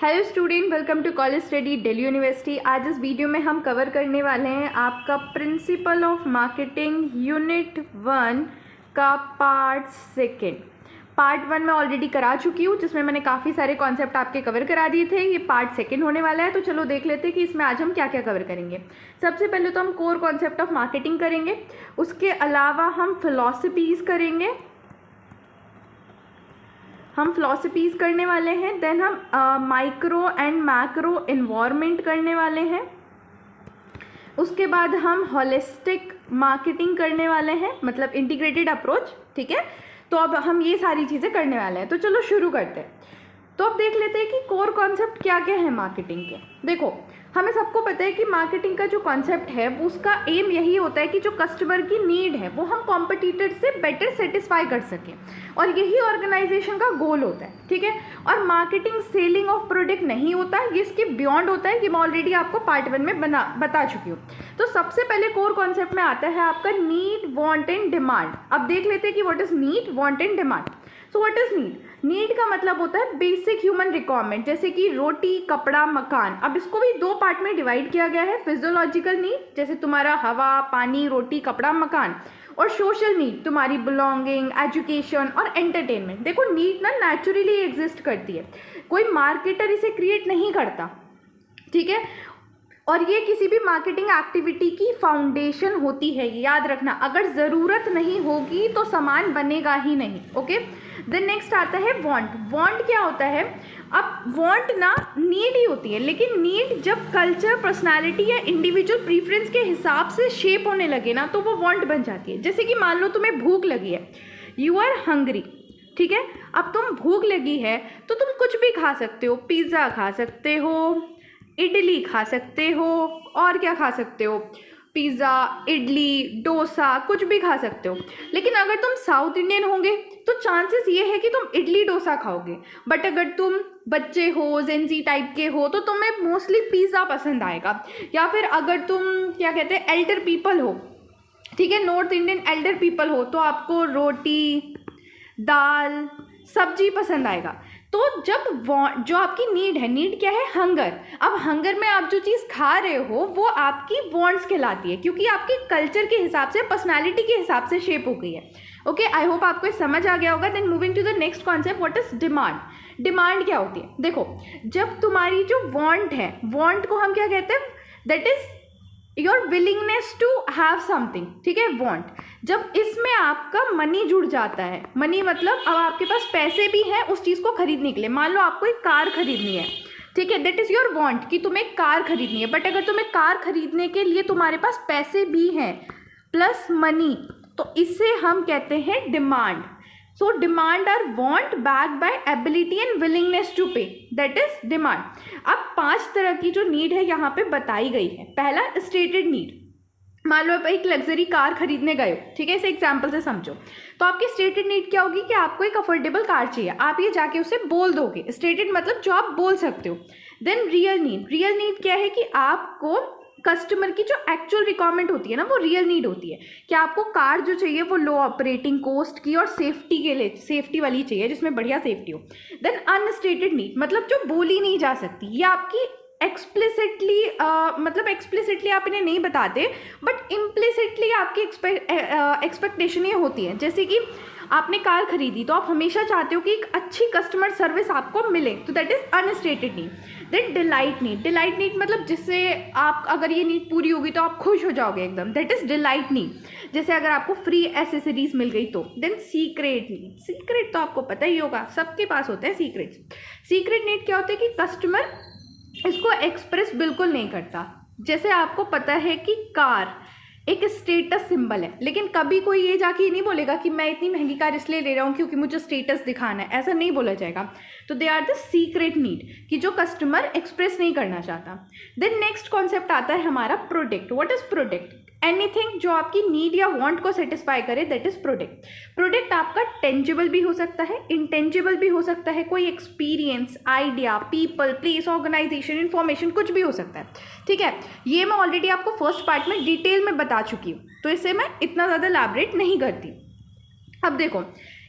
Hello student, welcome to college study Delhi university. आज इस video में हम कवर करने वाले हैं आपका प्रिंसिपल ऑफ मार्केटिंग यूनिट 1 का पार्ट सेकेंड। पार्ट 1 में ऑलरेडी करा चुकी हूँ, जिसमें मैंने काफ़ी सारे कॉन्सेप्ट आपके कवर करा दिए थे। ये पार्ट सेकेंड होने वाला है, तो चलो देख लेते हैं कि इसमें आज हम क्या क्या कवर करेंगे। सबसे पहले तो हम कोर कॉन्सेप्ट ऑफ मार्केटिंग करेंगे, उसके अलावा हम फिलॉसफीज़ करेंगे, हम फिलॉसफीज़ करने वाले हैं। देन हम माइक्रो एंड मैक्रो इन्वायरमेंट करने वाले हैं। उसके बाद हम होलिस्टिक मार्केटिंग करने वाले हैं, मतलब इंटीग्रेटेड अप्रोच। ठीक है, तो अब हम ये सारी चीज़ें करने वाले हैं, तो चलो शुरू करते हैं। तो अब देख लेते हैं कि कोर कॉन्सेप्ट क्या क्या है मार्केटिंग के। देखो, हमें सबको पता है कि मार्केटिंग का जो कॉन्सेप्ट है वो उसका एम यही होता है कि जो कस्टमर की नीड है वो हम कॉम्पिटिटर से बेटर सेटिस्फाई कर सकें, और यही ऑर्गेनाइजेशन का गोल होता है। ठीक है, और मार्केटिंग सेलिंग ऑफ प्रोडक्ट नहीं होता है, ये इसके बियॉन्ड होता है। ये मैं ऑलरेडी आपको पार्ट 1 में बता चुकी हूँ। तो सबसे पहले कोर कॉन्सेप्ट में आता है आपका नीड, वांट एंड डिमांड। अब देख लेते हैं कि what is need, want and demand. So what is need? Need का मतलब होता है बेसिक ह्यूमन रिक्वायरमेंट, जैसे कि रोटी, कपड़ा, मकान। अब इसको भी दो पार्ट में डिवाइड किया गया है। फिजियोलॉजिकल नीड, जैसे तुम्हारा हवा, पानी, रोटी, कपड़ा, मकान, और सोशल नीड, तुम्हारी बिलोंगिंग, एजुकेशन और एंटरटेनमेंट। देखो, नीड ना नेचुरली एग्जिस्ट करती है, कोई मार्केटर इसे क्रिएट नहीं करता। ठीक है, और ये किसी भी मार्केटिंग एक्टिविटी की फाउंडेशन होती है, याद रखना। अगर ज़रूरत नहीं होगी तो सामान बनेगा ही नहीं। ओके, देन नेक्स्ट आता है वांट। वांट क्या होता है? अब वांट ना नीड ही होती है, लेकिन नीड जब कल्चर, पर्सनालिटी या इंडिविजुअल प्रीफरेंस के हिसाब से शेप होने लगे ना, तो वो वांट बन जाती है। जैसे कि मान लो तुम्हें भूख लगी है, यू आर हंग्री। ठीक है, अब तुम भूख लगी है तो तुम कुछ भी खा सकते हो। पिज़्ज़ा खा सकते हो, इडली खा सकते हो, और क्या खा सकते हो? पिज़्ज़ा, इडली, डोसा, कुछ भी खा सकते हो। लेकिन अगर तुम साउथ इंडियन होंगे तो चांसेस ये है कि तुम इडली डोसा खाओगे, बट अगर तुम बच्चे हो, जेनजी टाइप के हो, तो तुम्हें मोस्टली पिज़्ज़ा पसंद आएगा। या फिर अगर तुम क्या कहते हैं, एल्डर पीपल हो, ठीक है, नॉर्थ इंडियन एल्डर पीपल हो, तो आपको रोटी, दाल, सब्जी पसंद आएगा। तो जब जो आपकी नीड है, नीड क्या है? हंगर। अब हंगर में आप जो चीज़ खा रहे हो वो आपकी वांट्स कहलाती है, क्योंकि आपके कल्चर के हिसाब से, पर्सनालिटी के हिसाब से शेप हो गई है। ओके, आई होप आपको समझ आ गया होगा। Then moving to the next concept, what is demand. Demand क्या होती है? देखो, जब तुम्हारी जो वांट है, वांट को हम क्या कहते हैं? That is your willingness to have something. ठीक है, वांट। जब इसमें आपका मनी जुड़ जाता है, मनी मतलब अब आपके पास पैसे भी हैं उस चीज़ को खरीदने के लिए। मान लो आपको एक कार खरीदनी है, ठीक है, दैट इज़ योर वांट, कि तुम्हें कार खरीदनी है। बट अगर तुम्हें कार खरीदने के लिए तुम्हारे पास पैसे भी हैं प्लस मनी, तो इसे हम कहते हैं demand. So demand are want backed by ability and willingness to pay, that is demand. अब 5 तरह की जो नीड है यहाँ पे बताई गई है। पहला, स्टेटेड नीड। मान लो आप एक लग्जरी कार खरीदने गए हो, ठीक है, इसे एग्जाम्पल से समझो। तो आपकी स्टेटेड नीड क्या होगी कि आपको एक अफोर्डेबल कार चाहिए, आप ये जाके उसे बोल दोगे। स्टेटेड मतलब जो आप बोल सकते हो। Then real need. Real need क्या है कि आपको कस्टमर की जो एक्चुअल रिक्वायरमेंट होती है ना, वो रियल नीड होती है कि आपको कार जो चाहिए वो लो ऑपरेटिंग कॉस्ट की और सेफ्टी के लिए, सेफ्टी वाली चाहिए, जिसमें बढ़िया सेफ्टी हो। देन अनस्टेटेड नीड मतलब जो बोली नहीं जा सकती, ये आपकी एक्सप्लिसिटली मतलब एक्सप्लिसिटली आप इन्हें नहीं बताते, बट इम्प्लिसिटली आपकी एक्सपेक्टेशन ये होती है। जैसे कि आपने कार खरीदी तो आप हमेशा चाहते हो कि एक अच्छी कस्टमर सर्विस आपको मिले, तो that is unstated need. Then delight need. Delight need मतलब जिससे आप, अगर ये नीड पूरी होगी तो आप खुश हो जाओगे एकदम, दैट इज डिलाइट नीड। जैसे अगर आपको फ्री एसेसरीज मिल गई तो। Then secret need. सीक्रेट तो आपको पता ही होगा, सबके पास होते हैं सीक्रेट। सीक्रेट नीड क्या होता है कि कस्टमर इसको एक्सप्रेस बिल्कुल नहीं करता। जैसे आपको पता है कि कार एक स्टेटस सिंबल है, लेकिन कभी कोई ये जाके नहीं बोलेगा कि मैं इतनी महंगी कार इसलिए ले रहा हूँ क्योंकि मुझे स्टेटस दिखाना है, ऐसा नहीं बोला जाएगा। तो they are the secret need, कि जो कस्टमर एक्सप्रेस नहीं करना चाहता। देन नेक्स्ट कॉन्सेप्ट आता है हमारा product. What is product? Anything जो आपकी नीड या वांट को सेटिस्फाई करे, दैट इज प्रोडक्ट। प्रोडक्ट आपका टेंजिबल भी हो सकता है, इंटेंजिबल भी हो सकता है, कोई experience, idea, people, place, organization, information, कुछ भी हो सकता है। ठीक है, ये मैं ऑलरेडी आपको फर्स्ट पार्ट में डिटेल में बता चुकी हूँ, तो इसे मैं इतना ज़्यादा एलैबोरेट नहीं करती। अब देखो,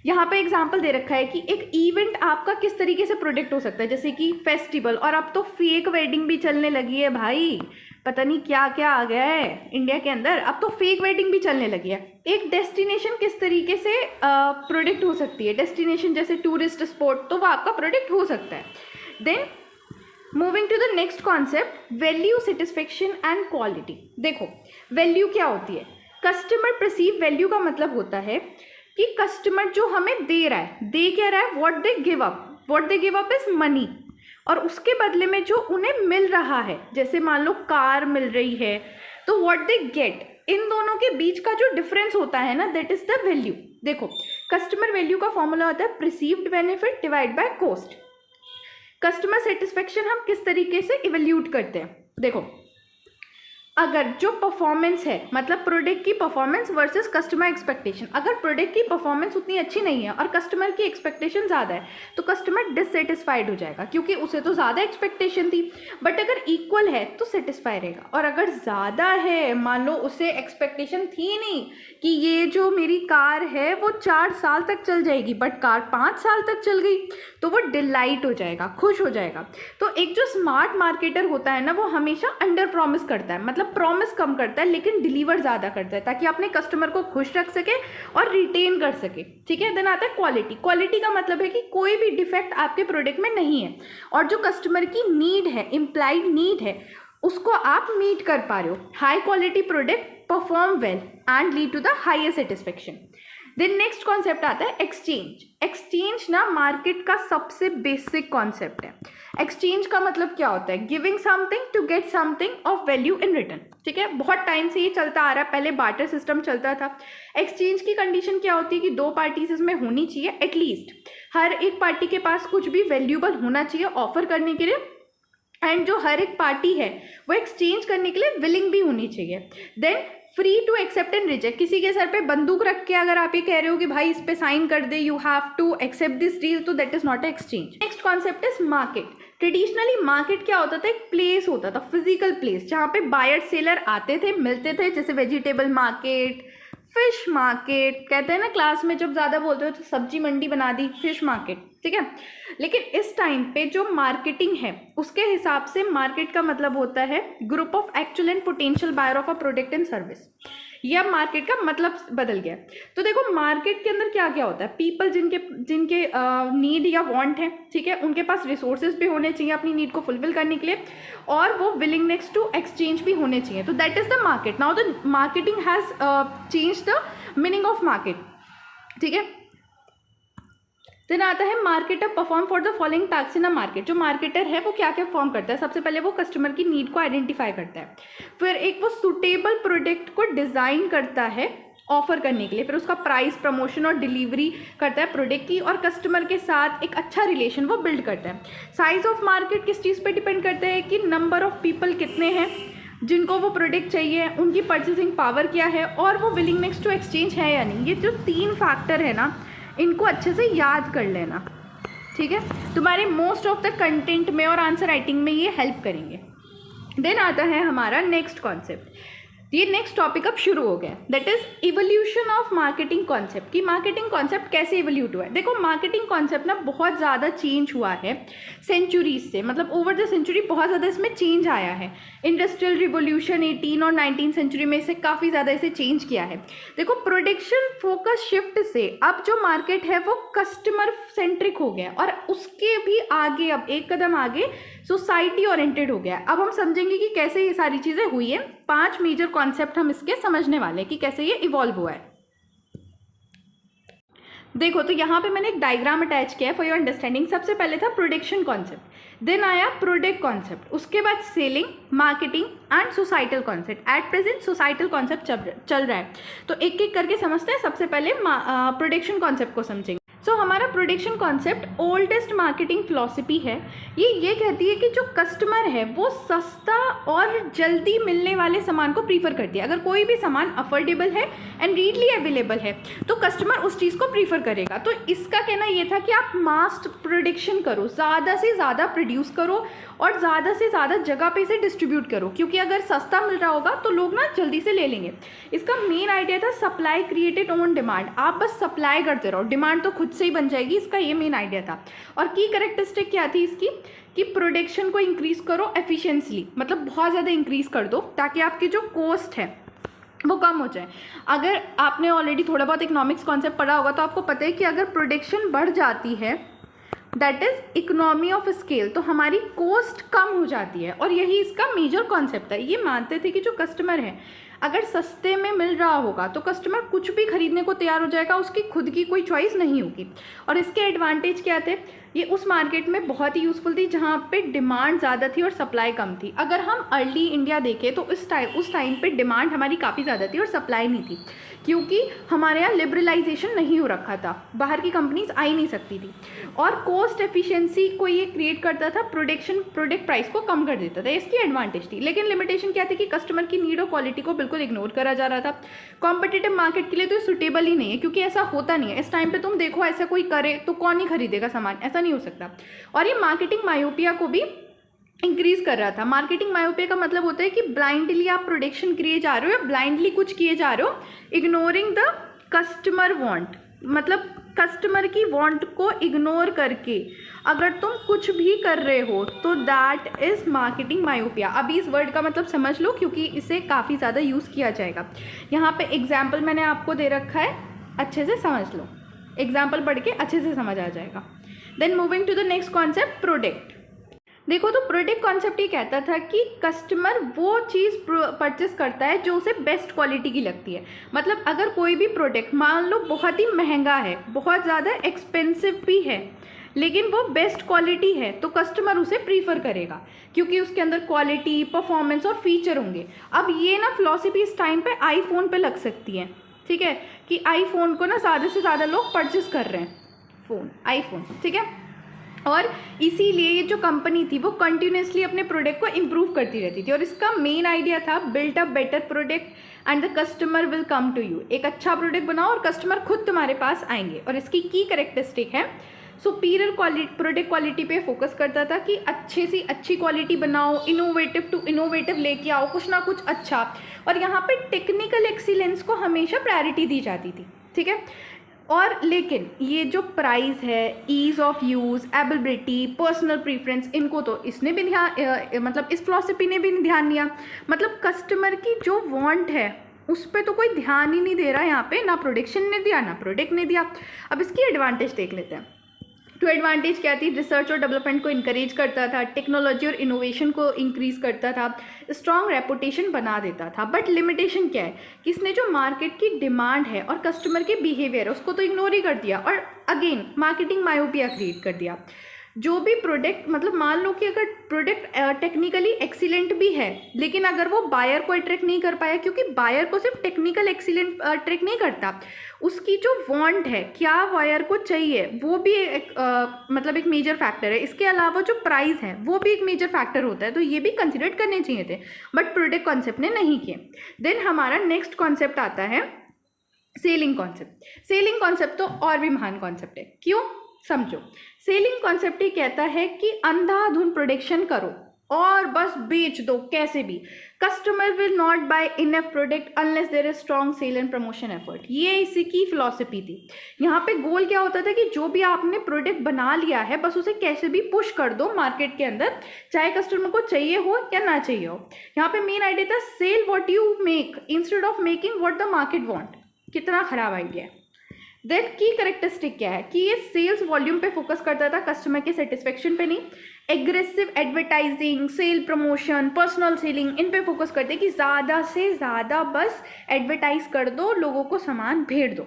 यहाँ पे एग्जाम्पल दे रखा है कि एक इवेंट आपका किस तरीके से प्रोडक्ट हो सकता है, जैसे कि फेस्टिवल, और अब तो फेक वेडिंग भी चलने लगी है भाई, पता नहीं क्या क्या आ गया है इंडिया के अंदर, अब तो फेक वेडिंग भी चलने लगी है। एक डेस्टिनेशन किस तरीके से प्रोडक्ट हो सकती है, डेस्टिनेशन जैसे टूरिस्ट स्पॉट, तो वो आपका प्रोडक्ट हो सकता है। Then moving to the next concept, value, satisfaction and quality. देखो वैल्यू क्या होती है, कस्टमर परसीव वैल्यू का मतलब होता है कि कस्टमर जो हमें दे रहा है, दे क्या रहा है, what they give up is money, और उसके बदले में जो उन्हें मिल रहा है, जैसे मान लो कार मिल रही है, तो व्हाट दे गेट, इन दोनों के बीच का जो डिफरेंस होता है ना, दैट इज द वैल्यू। देखो कस्टमर वैल्यू का फॉर्मूला होता है perceived benefit divide by cost. Customer satisfaction हम किस तरीके से इवैल्यूएट करते हैं, देखो अगर जो परफॉर्मेंस है, मतलब प्रोडक्ट की परफॉर्मेंस वर्सेस कस्टमर एक्सपेक्टेशन, अगर प्रोडक्ट की परफॉर्मेंस उतनी अच्छी नहीं है और कस्टमर की एक्सपेक्टेशन ज़्यादा है, तो कस्टमर डिससेटिस्फाइड हो जाएगा, क्योंकि उसे तो ज़्यादा एक्सपेक्टेशन थी। बट अगर इक्वल है तो सेटिस्फाई रहेगा, और अगर ज़्यादा है, मान लो उसे एक्सपेक्टेशन थी नहीं कि ये जो मेरी कार है वो 4 साल तक चल जाएगी, बट कार 5 साल तक चल गई, तो वो डिलाइट हो जाएगा, खुश हो जाएगा। तो एक जो स्मार्ट मार्केटर होता है ना, वो हमेशा अंडर प्रॉमिस करता है, मतलब प्रॉमिस कम करता है लेकिन डिलीवर ज़्यादा करता है, ताकि अपने कस्टमर को खुश रख सके और रिटेन कर सके। ठीक है, देन आता है क्वालिटी। क्वालिटी का मतलब है कि कोई भी डिफेक्ट आपके प्रोडक्ट में नहीं है, और जो कस्टमर की नीड है, इम्प्लाइड नीड है, उसको आप मीट कर पा रहे हो। High quality product perform well and lead to the highest satisfaction. Then next concept आता है एक्सचेंज। एक्सचेंज ना मार्केट का सबसे बेसिक कॉन्सेप्ट है। एक्सचेंज का मतलब क्या होता है, giving something to get something of value in return. ठीक है, बहुत टाइम से ये चलता आ रहा है, पहले बार्टर सिस्टम चलता था। एक्सचेंज की कंडीशन क्या होती है कि 2 पार्टीज इसमें होनी चाहिए एटलीस्ट, हर एक पार्टी के पास कुछ भी वैल्यूबल होना चाहिए ऑफर करने के लिए, एंड जो हर एक पार्टी है वो एक्सचेंज करने के लिए विलिंग भी होनी चाहिए। Then free to accept and reject. किसी के सर पे बंदूक रख के अगर आप ये कह रहे हो कि भाई इस पे साइन कर दे, you have to accept this deal, तो that is not exchange. Next concept is market. Traditionally market क्या होता था, एक प्लेस होता था, फिजिकल प्लेस, जहाँ पे बायर सेलर आते थे, मिलते थे, जैसे वेजिटेबल मार्केट, फिश मार्केट, कहते हैं ना क्लास में जब ज़्यादा बोलते हो तो सब्जी मंडी बना दी, फिश मार्केट। ठीक है, लेकिन इस टाइम पे जो मार्केटिंग है उसके हिसाब से मार्केट का मतलब होता है group of actual and potential buyer of a product and service. यह मार्केट का मतलब बदल गया। तो देखो मार्केट के अंदर क्या क्या होता है, पीपल जिनके नीड या वांट है, ठीक है, उनके पास रिसोर्सेज भी होने चाहिए अपनी नीड को फुलफिल करने के लिए, और वो विलिंगनेस टू एक्सचेंज भी होने चाहिए। तो that is the market. Now the marketing has change the meaning of market. ठीक है, देन आता है marketer perform for the following task in a market. जो मार्केटर है वो क्या क्या फॉर्म करता है, सबसे पहले वो कस्टमर की नीड को आइडेंटिफाई करता है, फिर एक वो सुटेबल प्रोडक्ट को डिज़ाइन करता है ऑफर करने के लिए, फिर उसका प्राइस, प्रमोशन और डिलीवरी करता है प्रोडक्ट की, और कस्टमर के साथ एक अच्छा रिलेशन वो बिल्ड करता है। साइज ऑफ मार्केट किस चीज़ पे डिपेंड करता है कि नंबर ऑफ पीपल कितने हैं जिनको वो प्रोडक्ट चाहिए, उनकी परचेसिंग पावर क्या है, और वो विलिंगनेस टू एक्सचेंज है या नहीं। ये जो 3 फैक्टर है ना, इनको अच्छे से याद कर लेना। ठीक है, तुम्हारे मोस्ट ऑफ द कंटेंट में और आंसर राइटिंग में ये हेल्प करेंगे। देन आता है हमारा नेक्स्ट कॉन्सेप्ट। ये नेक्स्ट टॉपिक अब शुरू हो गया, that is evolution of marketing concept. कि मार्केटिंग कॉन्सेप्ट कैसे इवोल्यूट हुआ है। देखो मार्केटिंग कॉन्सेप्ट ना बहुत ज़्यादा चेंज हुआ है सेंचुरीज से, मतलब ओवर द सेंचुरी बहुत ज़्यादा इसमें चेंज आया है। इंडस्ट्रियल रिवोल्यूशन 18 और 19 सेंचुरी में इसे काफ़ी ज़्यादा इसे चेंज किया है। देखो प्रोडक्शन फोकस शिफ्ट से अब जो मार्केट है वो कस्टमर सेंट्रिक हो गया, और उसके भी आगे, अब एक कदम आगे सोसाइटी ओरिएंटेड हो गया। अब हम समझेंगे कि कैसे ये सारी चीज़ें हुई हैं। 5 मेजर कॉन्सेप्ट हम इसके समझने वाले हैं कि कैसे ये इवॉल्व हुआ है। देखो तो यहाँ पे मैंने एक डायग्राम अटैच किया है फॉर योर अंडरस्टैंडिंग। सबसे पहले था प्रोडक्शन कॉन्सेप्ट, देन आया प्रोडक्ट कॉन्सेप्ट, उसके बाद selling, marketing and societal concept. At present societal concept चल रहा है, तो एक एक करके समझते हैं। सबसे पहले प्रोडक्शन कॉन्सेप्ट को समझेंगे। सो हमारा production concept oldest marketing philosophy है। ये कहती है कि जो कस्टमर है वो सस्ता और जल्दी मिलने वाले सामान को प्रीफर करती है। अगर कोई भी सामान अफोर्डेबल है एंड रीडली अवेलेबल है तो कस्टमर उस चीज़ को प्रीफर करेगा। तो इसका कहना ये था कि आप मास प्रोडक्शन करो, ज़्यादा से ज़्यादा प्रोड्यूस करो और ज़्यादा से ज़्यादा जगह पे इसे डिस्ट्रीब्यूट करो, क्योंकि अगर सस्ता मिल रहा होगा तो लोग ना जल्दी से ले लेंगे। इसका मेन आइडिया था सप्लाई क्रिएटेड ऑन डिमांड। आप बस सप्लाई करते रहो, डिमांड तो खुद से ही बन जाएगी। इसका ये मेन आइडिया था। और की कैरेक्टरिस्टिक क्या थी इसकी कि प्रोडक्शन को इंक्रीज़ करो एफिशिएंटली, मतलब बहुत ज़्यादा इंक्रीज़ कर दो ताकि आपकी जो कॉस्ट है वो कम हो जाए। अगर आपने ऑलरेडी थोड़ा बहुत इकोनॉमिक्स कॉन्सेप्ट पढ़ा होगा तो आपको पता है कि अगर प्रोडक्शन बढ़ जाती है that is economy of scale, तो हमारी कॉस्ट कम हो जाती है। और यही इसका मेजर कॉन्सेप्ट है। ये मानते थे कि जो कस्टमर है अगर सस्ते में मिल रहा होगा तो कस्टमर कुछ भी खरीदने को तैयार हो जाएगा, उसकी खुद की कोई चॉइस नहीं होगी। और इसके एडवांटेज क्या थे, ये उस मार्केट में बहुत ही यूज़फुल थी जहाँ पे डिमांड ज़्यादा थी और सप्लाई कम थी। अगर हम अर्ली इंडिया देखें तो उस टाइम पे डिमांड हमारी काफ़ी ज़्यादा थी और सप्लाई नहीं थी, क्योंकि हमारे यहाँ लिबरलाइजेशन नहीं हो रखा था, बाहर की कंपनीज आ ही नहीं सकती थी। और कॉस्ट एफिशिएंसी को ये क्रिएट करता था, प्रोडक्ट प्राइस को कम कर देता था, इसकी एडवांटेज थी। लेकिन लिमिटेशन क्या थी कि कस्टमर की नीड और क्वालिटी को बिल्कुल इग्नोर करा जा रहा था। कॉम्पिटिटिव मार्केट के लिए तो ये सुटेबल ही नहीं है, क्योंकि ऐसा होता नहीं है। इस टाइम पे तुम देखो ऐसा कोई करे तो कौन ही खरीदेगा सामान, ऐसा नहीं हो सकता। और ये मार्केटिंग मायोपिया को भी इंक्रीज कर रहा था। मार्केटिंग मायोपिया का मतलब होता है कि ब्लाइंडली आप प्रोडक्शन किए जा रहे हो या ब्लाइंडली कुछ किए जा रहे हो, इग्नोरिंग द कस्टमर वांट, मतलब कस्टमर की वांट को इग्नोर करके अगर तुम कुछ भी कर रहे हो तो दैट इज़ मार्केटिंग मायोपिया। अभी इस वर्ड का मतलब समझ लो, क्योंकि इसे काफ़ी ज़्यादा यूज़ किया जाएगा। यहाँ पे एग्जाम्पल मैंने आपको दे रखा है, अच्छे से समझ लो, एग्जाम्पल पढ़ के अच्छे से समझ आ जाएगा। Then moving to the next concept, product. देखो तो प्रोडक्ट कॉन्सेप्ट ये कहता था कि कस्टमर वो चीज़ परचेस करता है जो उसे बेस्ट क्वालिटी की लगती है। मतलब अगर कोई भी प्रोडक्ट मान लो बहुत ही महंगा है, बहुत ज़्यादा एक्सपेंसिव भी है, लेकिन वो बेस्ट क्वालिटी है तो कस्टमर उसे प्रीफर करेगा, क्योंकि उसके अंदर क्वालिटी, परफॉर्मेंस और फीचर होंगे। अब ये ना फिलॉसफी इस टाइम पे आईफोन पे लग सकती है, ठीक है, कि आईफोन को ना ज़्यादा से ज़्यादा लोग परचेस कर रहे हैं, आईफोन, ठीक है। और इसीलिए ये जो कंपनी थी वो कंटिन्यूसली अपने प्रोडक्ट को इम्प्रूव करती रहती थी। और इसका मेन आइडिया था built a better product and the customer will come to you. एक अच्छा प्रोडक्ट बनाओ और कस्टमर खुद तुम्हारे पास आएंगे। और इसकी की कैरेक्टरिस्टिक है सुपीरियर क्वालिटी, प्रोडक्ट क्वालिटी पे फोकस करता था कि अच्छे से अच्छी क्वालिटी बनाओ, इनोवेटिव टू इनोवेटिव लेके आओ कुछ ना कुछ अच्छा। और यहाँ पे टेक्निकल एक्सीलेंस को हमेशा प्रायोरिटी दी जाती थी, ठीक है। और लेकिन ये जो प्राइस है, ease of use, ability, personal preference, इनको तो इसने भी ध्यान, मतलब इस फिलॉसफी ने भी ध्यान दिया। मतलब कस्टमर की जो वांट है उस पर तो कोई ध्यान ही नहीं दे रहा यहाँ पे, ना प्रोडक्शन ने दिया ना प्रोडक्ट ने दिया। अब इसकी एडवांटेज देख लेते हैं। तो एडवांटेज क्या थी, रिसर्च और डेवलपमेंट को इनकरेज करता था, टेक्नोलॉजी और इनोवेशन को इंक्रीज करता था, स्ट्रॉन्ग रेपुटेशन बना देता था। बट लिमिटेशन क्या है कि इसने जो मार्केट की डिमांड है और कस्टमर के बिहेवियर है उसको तो इग्नोर ही कर दिया, और अगेन मार्केटिंग मायोपिया क्रिएट कर दिया। जो भी प्रोडक्ट, मतलब मान लो कि अगर प्रोडक्ट टेक्निकली एक्सीलेंट भी है लेकिन अगर वो बायर को अट्रैक्ट नहीं कर पाया, क्योंकि बायर को सिर्फ टेक्निकल एक्सीलेंट अट्रैक्ट नहीं करता, उसकी जो वांट है, क्या बायर को चाहिए, वो भी मतलब एक मेजर फैक्टर है। इसके अलावा जो प्राइस है वो भी एक मेजर फैक्टर होता है, तो ये भी कंसिडर करने चाहिए थे, बट प्रोडक्ट कॉन्सेप्ट ने नहीं किए। देन हमारा नेक्स्ट कॉन्सेप्ट आता है सेलिंग कॉन्सेप्ट। सेलिंग कॉन्सेप्ट तो और भी महान कॉन्सेप्ट है, क्यों समझो। सेलिंग कॉन्सेप्ट ये कहता है कि अंधाधुंध प्रोडक्शन करो और बस बेच दो कैसे भी। Customer will not buy enough product unless there is strong sale and promotion effort. ये इसी की फिलॉसफी थी। यहाँ पे गोल क्या होता था कि जो भी आपने प्रोडक्ट बना लिया है बस उसे कैसे भी पुश कर दो मार्केट के अंदर, चाहे कस्टमर को चाहिए हो या ना चाहिए हो। यहाँ पे मेन आइडिया था sell what you make instead of making what the market want. कितना खराब आइडिया है। देन की कैरेक्टरिस्टिक क्या है कि ये सेल्स वॉल्यूम पे फोकस करता था, कस्टमर के सेटिस्फेक्शन पे नहीं। Aggressive advertising, sale promotion, personal selling, इन पे फोकस करते कि ज़्यादा से ज़्यादा बस एडवर्टाइज कर दो, लोगों को सामान भेज दो,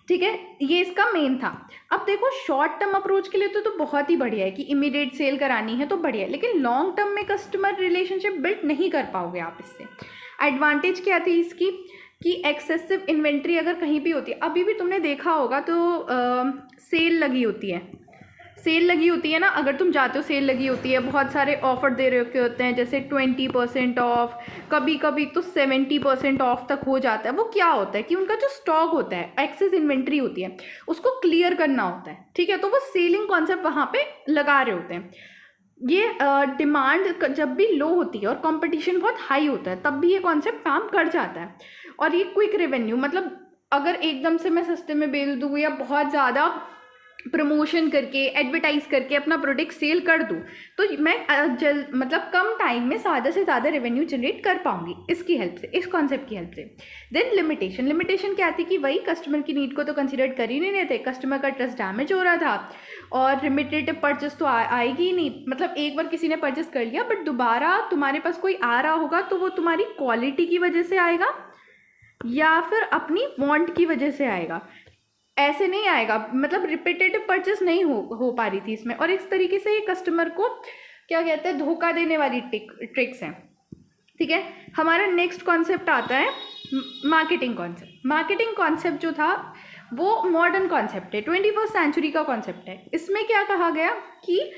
ठीक है। ये इसका मेन था। अब देखो शॉर्ट टर्म अप्रोच के लिए तो बहुत ही बढ़िया है कि इमीडिएट सेल करानी है तो बढ़िया है, लेकिन लॉन्ग टर्म में कस्टमर रिलेशनशिप बिल्ड नहीं कर पाओगे आप इससे। एडवांटेज क्या थी इसकी कि एक्सेसिव इन्वेंट्री अगर कहीं भी होती है, अभी भी तुमने देखा होगा तो सेल लगी होती है, सेल लगी होती है ना, अगर तुम जाते हो सेल लगी होती है, बहुत सारे ऑफर दे रखे होते हैं, जैसे 20% ऑफ, कभी कभी तो 70% ऑफ तक हो जाता है। वो क्या होता है कि उनका जो स्टॉक होता है, एक्सेस इन्वेंट्री होती है, उसको क्लियर करना होता है, ठीक है। तो वो सेलिंग कॉन्सेप्ट वहाँ पे लगा रहे होते हैं। ये डिमांड जब भी लो होती है और कंपटीशन बहुत हाई होता है, तब भी ये कॉन्सेप्ट काम कर जाता है। और ये क्विक रेवेन्यू, मतलब अगर एकदम से मैं सस्ते में बेच दूँ या बहुत ज़्यादा प्रमोशन करके, एडवर्टाइज करके अपना प्रोडक्ट सेल कर दूँ, तो मैं मतलब कम टाइम में ज़्यादा से ज़्यादा रेवेन्यू जनरेट कर पाऊंगी इसकी हेल्प से, इस कॉन्सेप्ट की हेल्प से। देन लिमिटेशन क्या थी कि वही कस्टमर की नीड को तो कंसिडर कर ही नहीं रहे थे, कस्टमर का ट्रस्ट डैमेज हो रहा था और लिमिटेड परचेस तो आएगी ही नहीं। मतलब एक बार किसी ने परचेस कर लिया, बट दोबारा तुम्हारे पास कोई आ रहा होगा तो वो तुम्हारी क्वालिटी की वजह से आएगा या फिर अपनी वांट की वजह से आएगा, ऐसे नहीं आएगा। मतलब रिपीटेटिव परचेस नहीं हो पा रही थी इसमें। और इस तरीके से ये कस्टमर को क्या कहते हैं, धोखा देने वाली ट्रिक्स हैं, ठीक है। हमारा नेक्स्ट कॉन्सेप्ट आता है मार्केटिंग कॉन्सेप्ट। मार्केटिंग कॉन्सेप्ट जो था वो मॉडर्न कॉन्सेप्ट है, 21st सेंचुरी का कॉन्सेप्ट है। इसमें क्या कहा गया कि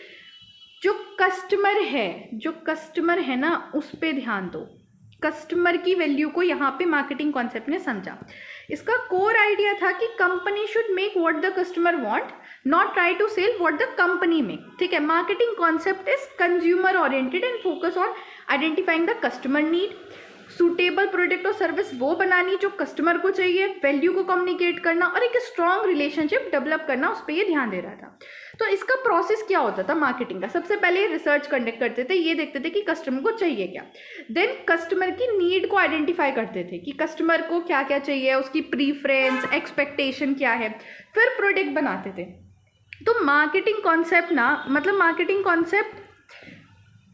जो कस्टमर है ना, उस पर ध्यान दो। कस्टमर की वैल्यू को यहाँ पे मार्केटिंग कॉन्सेप्ट ने समझा। इसका कोर आइडिया था कि company should make what the customer want, not try to sell what the company make, ठीक है। Marketing concept is consumer oriented and focus on identifying the customer need, suitable product और service वो बनानी जो customer को चाहिए, value को communicate करना और एक स्ट्रॉन्ग रिलेशनशिप डेवलप करना, उस पर ये ध्यान दे रहा था। तो इसका प्रोसेस क्या होता था मार्केटिंग का? सबसे पहले रिसर्च कंडक्ट करते थे, ये देखते थे कि कस्टमर को चाहिए क्या। देन कस्टमर की नीड को आइडेंटिफाई करते थे कि कस्टमर को क्या क्या चाहिए, उसकी प्रीफरेंस, एक्सपेक्टेशन क्या है, फिर प्रोडक्ट बनाते थे। तो मार्केटिंग कॉन्सेप्ट मार्केटिंग कॉन्सेप्ट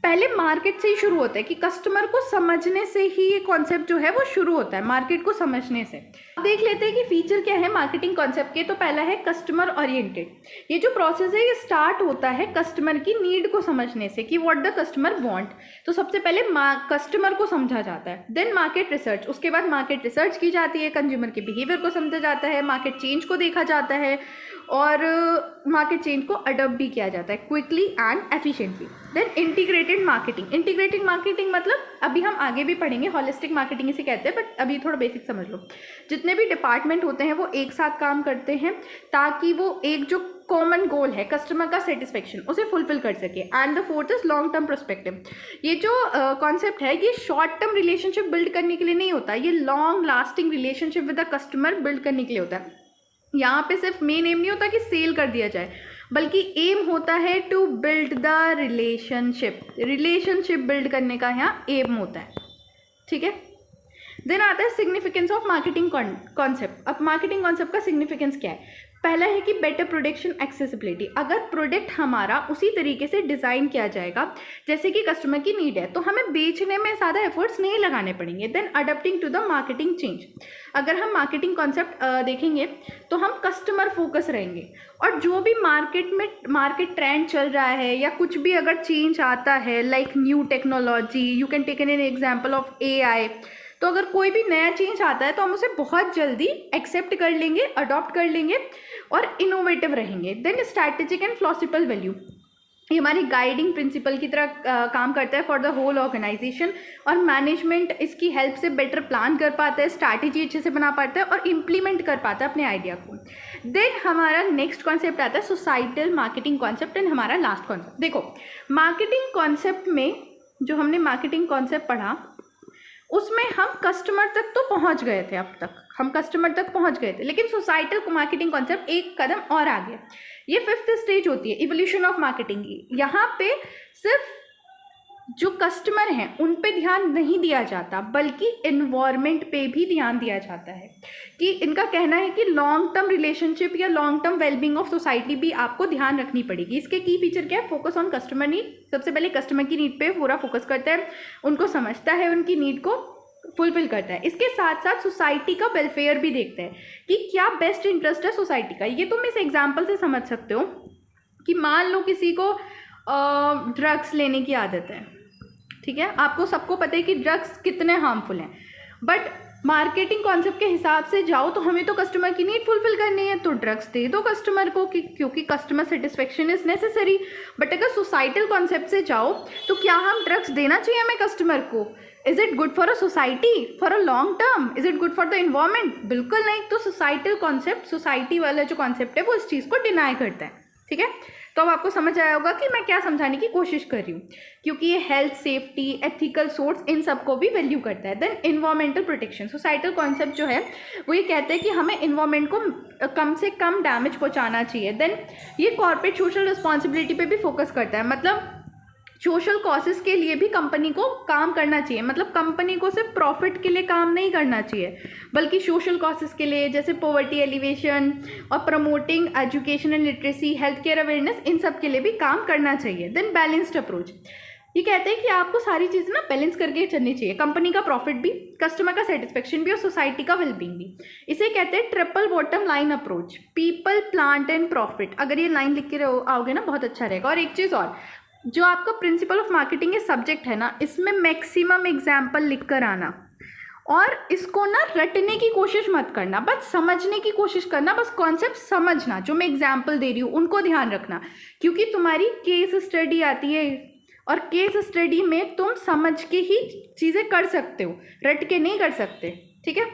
पहले मार्केट से ही शुरू होता है कि कस्टमर को समझने से ही ये कॉन्सेप्ट जो है वो शुरू होता है, मार्केट को समझने से। अब देख लेते हैं कि फीचर क्या है मार्केटिंग कॉन्सेप्ट के। तो पहला है कस्टमर ओरिएंटेड। ये जो प्रोसेस है ये स्टार्ट होता है कस्टमर की नीड को समझने से कि व्हाट द कस्टमर वांट। तो सबसे पहले कस्टमर को समझा जाता है। देन मार्केट रिसर्च, उसके बाद मार्केट रिसर्च की जाती है, कंज्यूमर के बिहेवियर को समझा जाता है, मार्केट चेंज को देखा जाता है और मार्केट चेंज को अडॉप्ट भी किया जाता है quickly and efficiently. Then integrated marketing मतलब अभी हम आगे भी पढ़ेंगे, हॉलिस्टिक मार्केटिंग इसे कहते हैं, बट अभी थोड़ा बेसिक समझ लो। जितने भी डिपार्टमेंट होते हैं वो एक साथ काम करते हैं ताकि वो एक जो कॉमन गोल है कस्टमर का सेटिस्फेक्शन, उसे फुलफिल कर सके। And the fourth is long term perspective. ये जो कॉन्सेप्ट है ये शॉर्ट टर्म रिलेशनशिप बिल्ड करने के लिए नहीं होता, ये long lasting relationship with the customer build करने के लिए होता है। यहाँ पे सिर्फ मेन एम नहीं होता कि सेल कर दिया जाए, बल्कि एम होता है to build the relationship build करने का यहाँ एम होता है, ठीक है। देन आता है सिग्निफिकेंस ऑफ मार्केटिंग कॉन्सेप्ट। अब मार्केटिंग कॉन्सेप्ट का सिग्निफिकेंस क्या है? पहला है कि बेटर प्रोडक्शन एक्सेसिबिलिटी। अगर प्रोडक्ट हमारा उसी तरीके से डिज़ाइन किया जाएगा जैसे कि कस्टमर की नीड है तो हमें बेचने में ज़्यादा एफर्ट्स नहीं लगाने पड़ेंगे। Then adopting to the marketing change. अगर हम मार्केटिंग कॉन्सेप्ट देखेंगे तो हम कस्टमर फोकस रहेंगे और जो भी मार्केट ट्रेंड चल रहा है या कुछ भी अगर चेंज आता है like new technology, you can take an example of AI। तो अगर कोई भी नया चेंज आता है तो हम उसे बहुत जल्दी एक्सेप्ट कर लेंगे, अडॉप्ट कर लेंगे और इनोवेटिव रहेंगे। Then strategic and philosophical value, ये हमारी गाइडिंग प्रिंसिपल की तरह काम करता है फॉर द होल ऑर्गेनाइजेशन। और मैनेजमेंट इसकी हेल्प से बेटर प्लान कर पाता है, स्ट्रैटेजी अच्छे से बना पाता है और इम्प्लीमेंट कर पाता है अपने आइडिया को। देन हमारा नेक्स्ट कॉन्सेप्ट आता है सोसाइटल मार्केटिंग कॉन्सेप्ट एंड हमारा लास्ट कॉन्सेप्ट। देखो मार्केटिंग कॉन्सेप्ट में जो हमने मार्केटिंग कॉन्सेप्ट पढ़ा उसमें हम कस्टमर तक तो पहुंच गए थे, अब तक हम कस्टमर तक पहुंच गए थे, लेकिन सोसाइटल मार्केटिंग कॉन्सेप्ट एक कदम और आगे। ये 5th स्टेज होती है इवोल्यूशन ऑफ मार्केटिंग की। यहाँ पे सिर्फ जो कस्टमर हैं उन पे ध्यान नहीं दिया जाता बल्कि एनवायरनमेंट पे भी ध्यान दिया जाता है कि इनका कहना है कि लॉन्ग टर्म रिलेशनशिप या long term wellbeing of society भी आपको ध्यान रखनी पड़ेगी। इसके की फीचर क्या है? Focus on customer need. सबसे पहले कस्टमर की नीड पे पूरा फोकस करता है, उनको समझता है, उनकी नीड को फुलफिल करता है। इसके साथ साथ सोसाइटी का वेलफेयर भी देखता है कि क्या बेस्ट इंटरेस्ट है सोसाइटी का। ये तुम इस एग्जाम्पल से समझ सकते हो कि मान लो किसी को ड्रग्स लेने की आदत है, ठीक है। आपको सबको पता है कि ड्रग्स कितने हार्मफुल हैं, बट मार्केटिंग कॉन्सेप्ट के हिसाब से जाओ तो हमें तो कस्टमर की नीड फुलफिल करनी है, तो ड्रग्स दे दो कस्टमर को क्योंकि customer satisfaction is necessary. But अगर सोसाइटल कॉन्सेप्ट से जाओ तो क्या हम ड्रग्स देना चाहिए हमें कस्टमर को? Is it good for a society for a long term? Is it good for the environment? बिल्कुल नहीं। तो सोसाइटल कॉन्सेप्ट, सोसाइटी वाला जो कॉन्सेप्ट है वो इस चीज़ को डिनाई करता है। ठीक है, तो अब आपको समझ आया होगा कि मैं क्या समझाने की कोशिश कर रही हूँ, क्योंकि ये हेल्थ, सेफ्टी, एथिकल सोर्स, इन सबको भी वैल्यू करता है। Then environmental protection, societal concept जो है वो ये कहते हैं कि हमें इन्वायरमेंट को कम से कम डैमेज पहुँचाना चाहिए। देन ये कॉर्पोरेट सोशल रिस्पॉन्सिबिलिटी पे भी फोकस करता है, मतलब सोशल कॉजेज़ के लिए भी कंपनी को काम करना चाहिए। मतलब कंपनी को सिर्फ प्रॉफिट के लिए काम नहीं करना चाहिए, बल्कि सोशल कॉजेज़ के लिए, जैसे पॉवर्टी एलिवेशन और promoting education and literacy, health care awareness, इन सब के लिए भी काम करना चाहिए। देन बैलेंस्ड अप्रोच, ये कहते हैं कि आपको सारी चीज़ें ना बैलेंस करके चलनी चाहिए, कंपनी का प्रॉफिट भी, कस्टमर का सेटिस्फेक्शन भी और सोसाइटी का वेलबींग भी। इसे कहते हैं triple bottom line approach, people, plant and profit. अगर ये लाइन लिख के आओगे ना बहुत अच्छा रहेगा। और एक चीज़ और, जो आपका प्रिंसिपल ऑफ मार्केटिंग ये सब्जेक्ट है ना, इसमें मैक्सिमम एग्जाम्पल लिख कर आना, और इसको ना रटने की कोशिश मत करना, बस समझने की कोशिश करना, बस कॉन्सेप्ट समझना। जो मैं एग्जाम्पल दे रही हूँ उनको ध्यान रखना, क्योंकि तुम्हारी केस स्टडी आती है और केस स्टडी में तुम समझ के ही चीज़ें कर सकते हो, रट के नहीं कर सकते। ठीक है,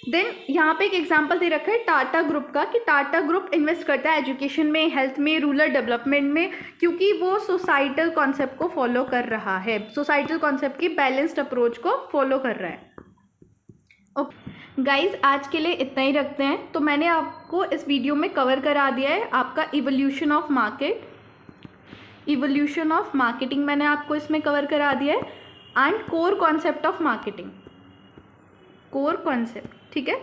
देन यहाँ पे एक एग्जांपल दे रखा है टाटा ग्रुप का, कि टाटा ग्रुप इन्वेस्ट करता है एजुकेशन में, हेल्थ में, रूरल डेवलपमेंट में, क्योंकि वो सोसाइटल कॉन्सेप्ट को फॉलो कर रहा है, सोसाइटल कॉन्सेप्ट की बैलेंस्ड अप्रोच को फॉलो कर रहा है। ओके गाइज, आज के लिए इतना ही रखते हैं। तो मैंने आपको इस वीडियो में कवर करा दिया है आपका evolution of market, evolution of marketing मैंने आपको इसमें कवर करा दिया है, and core concept of marketing, core concept. ठीक है,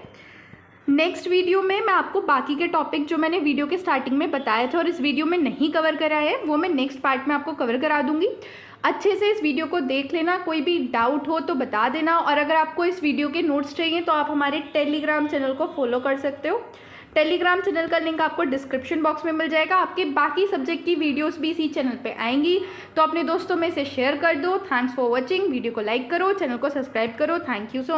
नेक्स्ट वीडियो में मैं आपको बाकी के टॉपिक जो मैंने वीडियो के स्टार्टिंग में बताए थे और इस वीडियो में नहीं कवर करा है, वो मैं नेक्स्ट पार्ट में आपको कवर करा दूंगी। अच्छे से इस वीडियो को देख लेना, कोई भी डाउट हो तो बता देना। और अगर आपको इस वीडियो के नोट्स चाहिए तो आप हमारे टेलीग्राम चैनल को फॉलो कर सकते हो। टेलीग्राम चैनल का लिंक आपको डिस्क्रिप्शन बॉक्स में मिल जाएगा। आपके बाकी सब्जेक्ट की वीडियोस भी इसी चैनल पे आएंगी, तो अपने दोस्तों में से शेयर कर दो। थैंक्स फॉर वॉचिंग, वीडियो को लाइक करो, चैनल को सब्सक्राइब करो। Thank you so